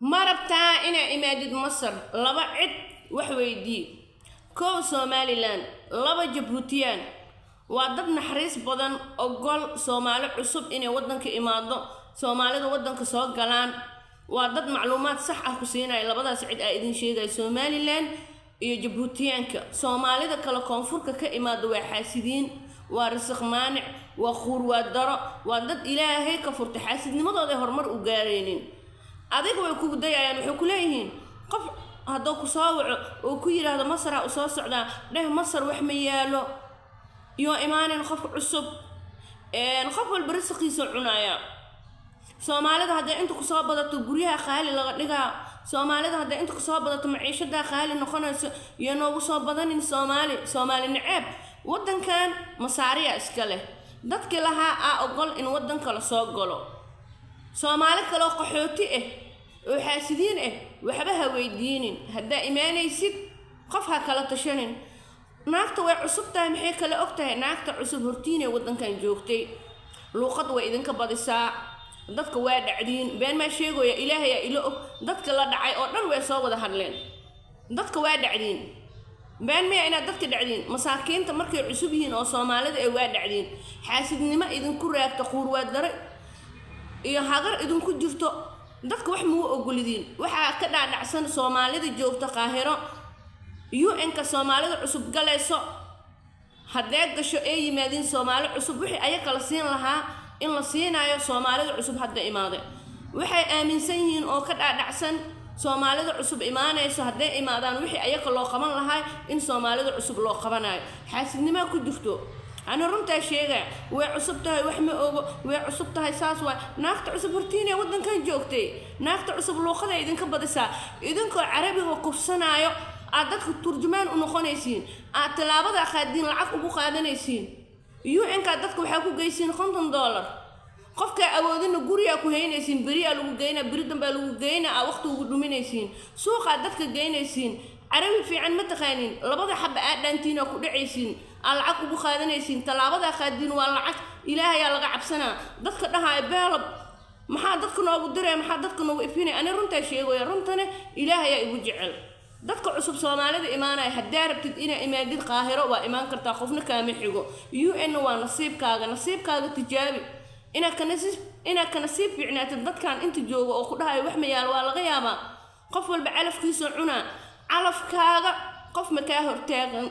ما ربطها إنا إمادة مصر لبا عد وحويدي كو سوماليلاند لبا جبوتيان وادد نحريس بدن أقول سومالي عصب إنا ودنك إمادة سومالي دا ودنك سوق قلان وادد معلومات صح أكسينا إلا بدا سعيد آئدين شيئا سوماليلاند iyo Jabuutiyaanka Soomaalida kala koonfurka ka imaado way xaasidiin waa risq maanic waa khuur waa daro waa dad Ilaahay ka furtay xaasidnimadooda horumar u gaareenin adiga way kugu dayayaan wuxuu ku leeyihiin qof hadoo ku soo waco oo ku yiraahdo Masar u soo socdaa dheh Masar wax ma yaalo iyo imaanin qof cusub qof walba risqiisa cunaya Soomaalida hadday inta ku soo badato guryaha qaali laga dhigaa Soomaalida hadday inta ku soo badato maciishada qaali noqonayso iyo noogu soo badanin Soomaali naceeb wadankan masaariya iska leh dadkii lahaa ogol in wadanka la soo galo Soomaali kale oo qaxooti oo xaasidiin waxba ha weydiinin hadda imaanaysid qof ha kala tashanin naagta way cusub tahay maxay kala ogtahay naagta cusub hortiinay wadankan joogtay luuqad way idinka badisaa dadka waa dhacdiin been ma sheegoya Ilaahay ila og dadka la dhacay oo dhan way soo wada hadleen dadka waa dhacdiin been ma ina dadka dhacdiin masaakiinta markay cusub yihiin oo Soomaalida ay waa dhacdiin xaasidnimo idinku raagta quur waa dare iyo hagar idinku jirto dadka wax muu ogolidiin waxa ka dhaadhacsan Soomaalida joogta Qaahiro UN-ka Soomaalida cusub galayso haddii gasho ay yimaadeen Soomaali cusub wixii ay kala siin lahaa in la siinayo Soomaalida cusub hadda imaade waxay aaminsan yihiin oo ka dhaadhacsan Soomaalida cusub imaanayso hadday imaadaan wixii ay loo qaban lahaa in Soomaalida cusub loo qabanayo xaasidnimo ku jirto أنا رمت أشياء وعصبتها وحمي وعصبتها ساس وناخت عصب هرتيني ودن كان جوكتي ناخت عصب لوخذ إذن كبدسا إذن كعربي وقفصنا يو عادتك الترجمان ونخونيسين عتلابد أخدين العقب وخادنيسين يو إنك عادتك وحكوا جايسين $5 قفك أودين جوريا كهينيسين بريا لو جينا بريدن بلو جينا وقت ودومينيسين سوق عادتك جاينيسين عربي في عن متخانين لبض حب أدنتينا كدعيسين العقب خادنيسين تلابض خادين والعق إلهي يا لقى عبسنا دتك دها يبالب ما حدتك نو بدري ما حدتك نو إفيني أنا رنت شيء ويا رنتنا إلهي يا إبو جعل دتك عصب Soomaalida imaanay haddii rabtid ina imaadid Qaahiro waa imaan kartaa qofna kaama xigo UN waa nasiibkaaga tijaabi ina ka nasiib fiicnaatid dadkan inta jooga oo ku dhahay wax ma yaal waa laga yaabaa qof walba calafkiisa cuna calafkaaga qof ma ka hortaagan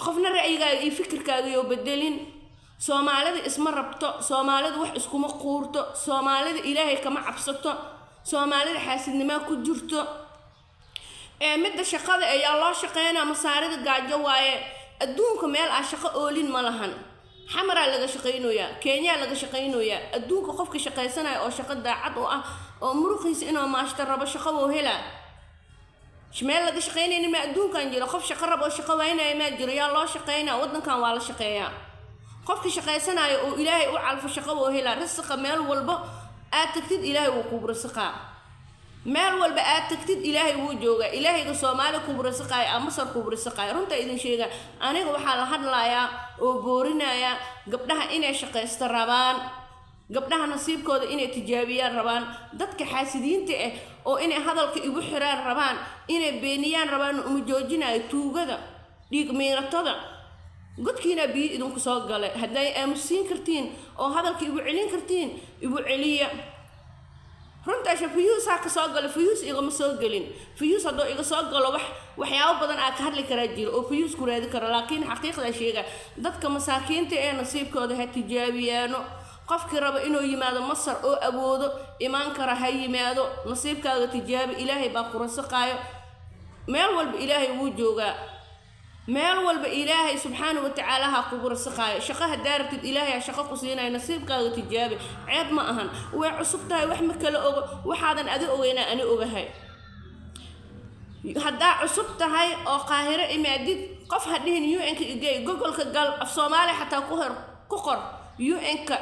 qofna ra'yigaaga iyo fikirkaaga iyo bedelin Soomaalida isma rabto Soomaalida wax iskuma quurto Soomaalida Ilaahay kama cabsato Soomaalida xaasidnimo ku jirto midda shaqada ayaa loo shaqeynaa masaarida gaajo waaye adduunka meel aan shaqo oolin ma lahan xamara laga shaqeynooya Kenya laga shaqeynooya adduunka qofka shaqeysanayo oo shaqo daacad u ah oo muruqiisa inuu maashta rabo shaqo oo hela شمال لقى شقينا ما أدون كان جرا خف شقرب أو شقوينا ما جرا يا الله شقينا ودنا كان ولا شقيا خف شقي سنة وإلهي وعلف شقوا وهلا رزق مال والبا أتكتد إلهي وكبر رزقا مال والبا أتكتد إلهي وجوجا إلهي قصوا مالك كبر رزقا أمصر كبر رزقا رنت إذن شيء أنا وحال هذا لا يا وبورنا يا قبلها إني شقي استرابان قبلها نصيب كود إني تجابيان ربان دتك حاسدين تأ أو إني هذا الكيبو حرار ربان إني بينيان ربان ومجوجنا يتوجدا ديك ميرتدا قد كينا بي إذن كساق قال هداي أمسين كرتين أو هذا الكيبو علين كرتين يبو عليا رنت عشان فيوس هاك ساق قال فيوس إيغا مساق قالين فيوس هذا إيغا ساق قال وحياو بدن أكهر لك راجيل أو فيوس كورا ذكر لكن حقيقة شيء دتك مساكين تأ نصيب كود هتجابيانو qofkii raba inuu yimaado Masar oo awoodo imaan kara ha yimaado nasiibkaaga tijaabi Ilaahay baa ku rasaqaayo meel walba Ilaahay wuu joogaa meel walba Ilaahay subhanahu wa ta'ala ha ku rasaqaayo shaqaha daartid Ilaahay shaqo ku siinay nasiibkaaga tijaabi ceeb ma ahan way cusub tahay wax ma kala ogo waxaadan adi ogeynaa ani ogahay haddaa cusub tahay oo Qaahiro imaadid qof hadhihin UN-ka igay Google-ka gal af Soomaali xataa ku qor UN-ka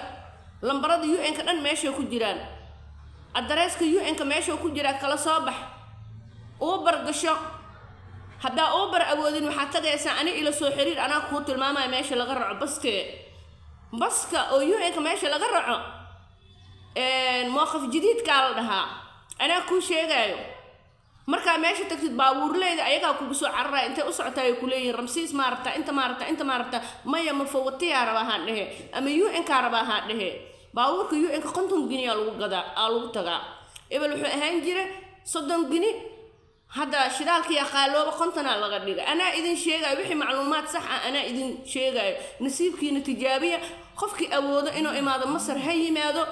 lambarada UN-ka dhan meesha ku jiraan adreeska UN-ka meesha ku jira kala soo bax Uber gasho hadda Uber awoodin waxa tagaysaa ani ila soo xiriir ana ku tilmaamay meesha laga raaco baska oo UN-ka meesha laga raaco mowqif jadiid ka la dhahaa anaa kuu sheegaayo markaa meesha tagtid baabuurleyda ayagaa kugu soo cararaya intay u socotaa ay ku leeyihiin ramsiis ma rabtaa inta ma rabtaa maya ma fawatiyaa rabaa haan dhehe ama UN-kaa rabaa haan dhehe baabuurka UN-ka 50 gini aa lagu tagaa ebel wuxuu ahaan jira 30 gini hadda shidaalkii qaalooba 50 laga dhiga anaa idin sheegay wixii macluumaad sax ah anaa idin sheegay nasiibkiina tijaabiya qofkii awoodo inuu imaado Masar ha yimaado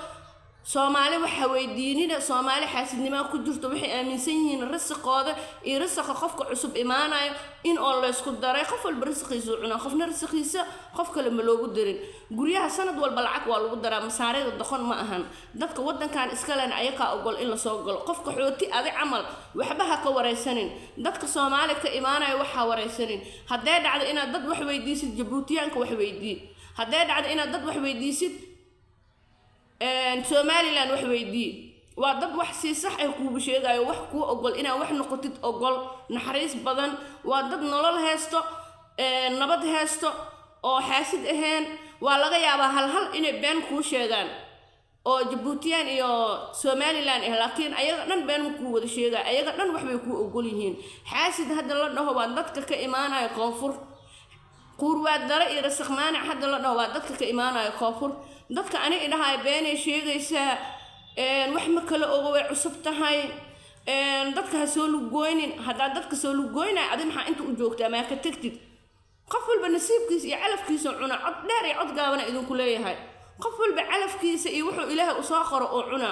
Soomaali waxa weydiinina Soomaali xaasidnimo ku jirto wixii aaminsan yihiin risqooda iyo risqa qofka cusub imaanayo in oo la isku daray qof walba risqiisa cuna qofna risqiisa qof kale ma loogu darin guryaha sanad walba lacag waa lagu daraa masaarida doqon ma ahan dadka wadankan iska leen ayaga ogol in la soo galo qofka xooti adi camal waxba ha ka wareysanin dadka Soomaali ka imaanayo waxa wareysanin haddii dhacdo inaad dad wax weydiisid Jabuutiyaanka wax weydii haddii dhacdo inaad dad wax weydiisid Somaliland wax weydii waa dad wax si sax ay kuugu sheegayo wax ku ogol ina wax noqotid ogol naxariis badan waa dad nolol heesto nabad heesto oo xaasid ahaan waa laga yaabaa hal inay been ku sheegaan oo Jabuutiyaan iyo Somaliland laakiin ayaga dhan been ku wada sheegaa ayaga dhan wax bay ku ogol yihiin xaasid hadda la dhaho waa dadka ka imaanaya koonfur quurwaad dara iyo rasaqmaana hadda la dhaho waa dadka ka imaanaya koonfur dadka aniga dhahay beenay sheegaysaa wax ma kala ogo way cusub tahay dadka ha soo lugooynin hadda dadka soo lugooynay adin maxaa inta u joogtaa ma ka tagtid qof walba nasiibkiisa iyo calafkiisa cuna cod dheer iyo cod gaabana idin ku leeyahay qof walba calafkiisa iyo wuxuu Ilaahay u soo qoro oo cuna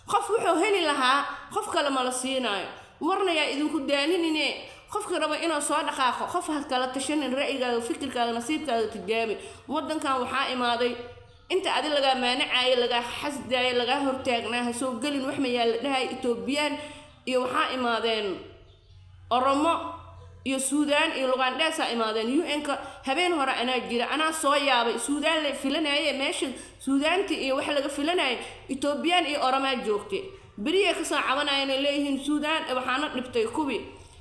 qof wuxuu heli lahaa qof kale ma la siinaayo warna yaa idin ku daaninine qofka raba inuu soo dhaqaaqo qof ha kala tashanin ra'yigaaga fikirkaaga nasiibkaaga tijaabi wadankan waxaa imaaday inta adil laga maanacay laga xasday laga hortaagnaa soo galin wax ma yaal dhahay Ethiopian iyo waxa imaadeen Oromo iyo Suudaan iyo Uganda imaadeen UN-ka habeen hore anaa jira anaa soo yaabay Suudaan la filanayay meesha Suudaanti iyo wax laga filanayay Ethiopian iyo Oromo joogtay bariye ka soo cabanayeen leeyihiin Suudaan waxaana dhibtay kubi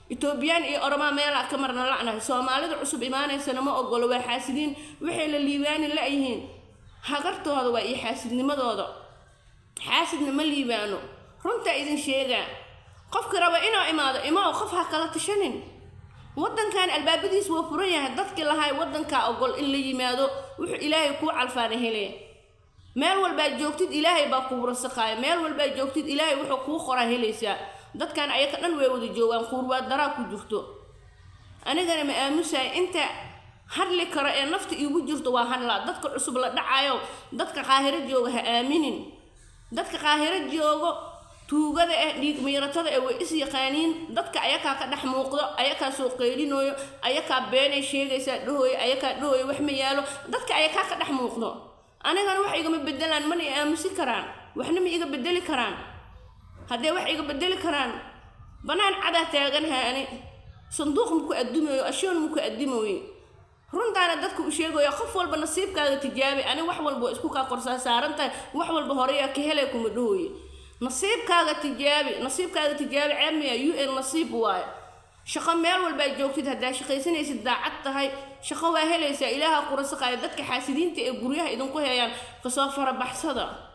Ethiopian iyo Oromo meel ka marna lacnahay Soomaalida cusub imaanaysa ma ogolo waa xaasidiin wixii la liibaan la yihiin hagartooda waa xaasidnimadooda xaasidnimo liibaano runta idin sheega qofka raba inuu imaado qof ha kala tashanin wadankan albaabadiis waa furan yahay dadkii lahay wadanka ogol in la yimaado wuxuu Ilaahay ku calfaan helay meel walba joogtid Ilaahay baa ku rasaqay meel walba joogtid Ilaahay wuxuu ku qora helaysa dadkan ayaga dhan way wada joogan quurwaad dara ku jirto anigana ma aamusay inta hadli karo ee nafta igu jirto waa hadla dadka cusub la dhacayo dadka qaahiro jooga ha aaminin dadka qaahiro joogo tuugada dhiig miiratada way is yaqaaniin dadka ayaga ka dhax muuqdo ayaga soo qeylinayo ayaga beenay sheegaysa dhooy ayaga dhooy wax ma yaalo dadka ayaga ka dhax muuqdo anigana wax iga ma bedelaan man aamusi karaan waxna ma iga bedeli karaan hadee wax iga bedeli karaan banaan cada taagan haani sanduuq muku adumayo ashoon muku adimayo runtaana dadku u sheegayo qof walba nasiibkaaga tijaabi ani wax walba isku ka qorsaa saarantahay wax walba hore ka helay kuma dhooy nasiibkaaga tijaabi ceemiya UN nasiib waay shaqo meel walba joogtid hadaa shaqaysanaysid daacad tahay shaqo waa helaysa Ilaaha ku rasaqay dadka xaasidiinta ee guryaha idin ku heeyaan ka soo farabaxsada